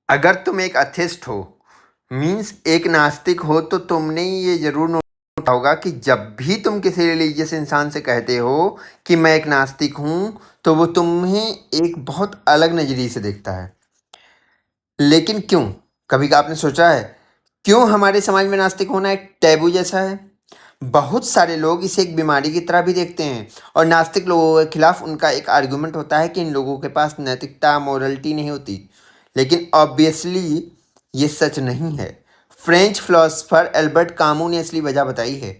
अगर तुम एक अथिस्ट हो मीन्स एक नास्तिक हो तो तुमने ये जरूर नोट होगा कि जब भी तुम किसी रिलीजियस इंसान से कहते हो कि मैं एक नास्तिक हूं तो वो तुम्हें एक बहुत अलग नजरिए से देखता है। लेकिन क्यों? कभी का आपने सोचा है क्यों हमारे समाज में नास्तिक होना एक टैबू जैसा है? बहुत सारे लोग इसे एक बीमारी की तरह भी देखते हैं और नास्तिक लोगों के खिलाफ उनका एक आर्गुमेंट होता है कि इन लोगों के पास नैतिकता मोरलिटी नहीं होती। लेकिन ऑब्वियसली ये सच नहीं है। फ्रेंच फिलोसोफर एल्बर्ट कामू ने असली वजह बताई है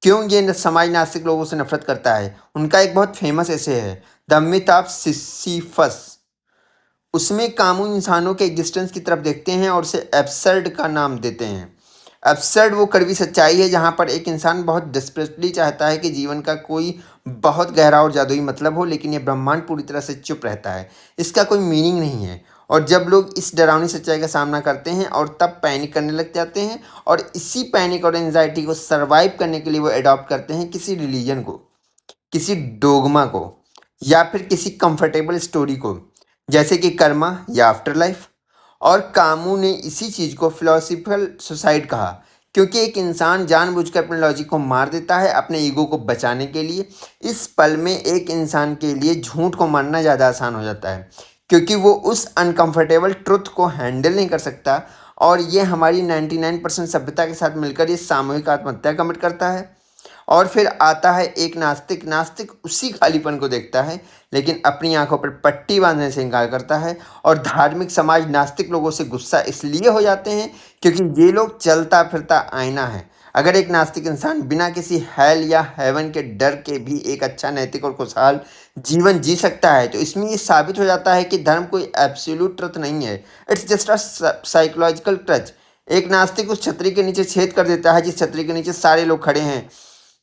क्यों ये समाज नास्तिक लोगों से नफरत करता है। उनका एक बहुत फेमस ऐसे है द मिथ ऑफ सिसिफस। उसमें कामू इंसानों के एग्जिस्टेंस की तरफ देखते हैं और उसे एब्सर्ड का नाम देते हैं। एब्सर्ड वो कड़वी सच्चाई है जहाँ पर एक इंसान बहुत डिस्परेटली चाहता है कि जीवन का कोई बहुत गहरा और जादुई मतलब हो, लेकिन ये ब्रह्मांड पूरी तरह से चुप रहता है, इसका कोई मीनिंग नहीं है। और जब लोग इस डरावनी सच्चाई का सामना करते हैं और तब पैनिक करने लग जाते हैं और इसी पैनिक और एंजाइटी को सरवाइव करने के लिए वो अडॉप्ट करते हैं किसी रिलीजन को, किसी डोगमा को या फिर किसी कंफर्टेबल स्टोरी को, जैसे कि कर्मा या आफ्टर लाइफ। और कामू ने इसी चीज़ को फिलोसफिकल सुसाइड कहा क्योंकि एक इंसान जानबूझकर अपने लॉजिक को मार देता है अपने ईगो को बचाने के लिए। इस पल में एक इंसान के लिए झूठ को मानना ज़्यादा आसान हो जाता है क्योंकि वो उस अनकंफर्टेबल ट्रुथ को हैंडल नहीं कर सकता। और ये हमारी 99% सभ्यता के साथ मिलकर ये सामूहिक आत्महत्या कमिट करता है। और फिर आता है एक नास्तिक। नास्तिक उसी खालीपन को देखता है लेकिन अपनी आंखों पर पट्टी बांधने से इनकार करता है। और धार्मिक समाज नास्तिक लोगों से गुस्सा इसलिए हो जाते हैं क्योंकि ये लोग चलता फिरता आईना है। अगर एक नास्तिक इंसान बिना किसी हेल या हेवन के डर के भी एक अच्छा नैतिक और खुशहाल जीवन जी सकता है तो इसमें ये साबित हो जाता है कि धर्म कोई एब्सोल्यूट ट्रुथ नहीं है, it's just a psychological touch. एक नास्तिक उस छतरी के नीचे छेद कर देता है जिस छतरी के नीचे सारे लोग खड़े हैं।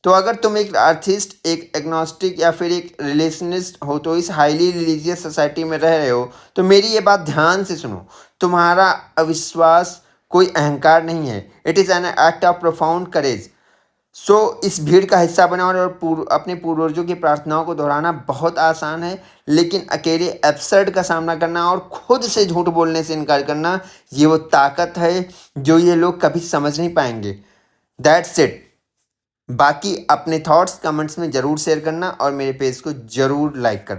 तो अगर तुम एक आर्थिस्ट, एक एग्नोस्टिक या फिर एक रिलेशनिस्ट हो तो इस हाईली रिलीजियस सोसाइटी में रह रहे हो तो मेरी ये बात ध्यान से सुनो। तुम्हारा अविश्वास कोई अहंकार नहीं है, it is an act of profound courage. So इस भीड़ का हिस्सा बना और अपने पूर्वजों की प्रार्थनाओं को दोहराना बहुत आसान है, लेकिन अकेले एब्सर्ड का सामना करना और खुद से झूठ बोलने से इनकार करना ये वो ताकत है जो ये लोग कभी समझ नहीं पाएंगे। That's it. बाकी अपने थॉट्स कमेंट्स में ज़रूर शेयर करना और मेरे पेज को ज़रूर लाइक करना।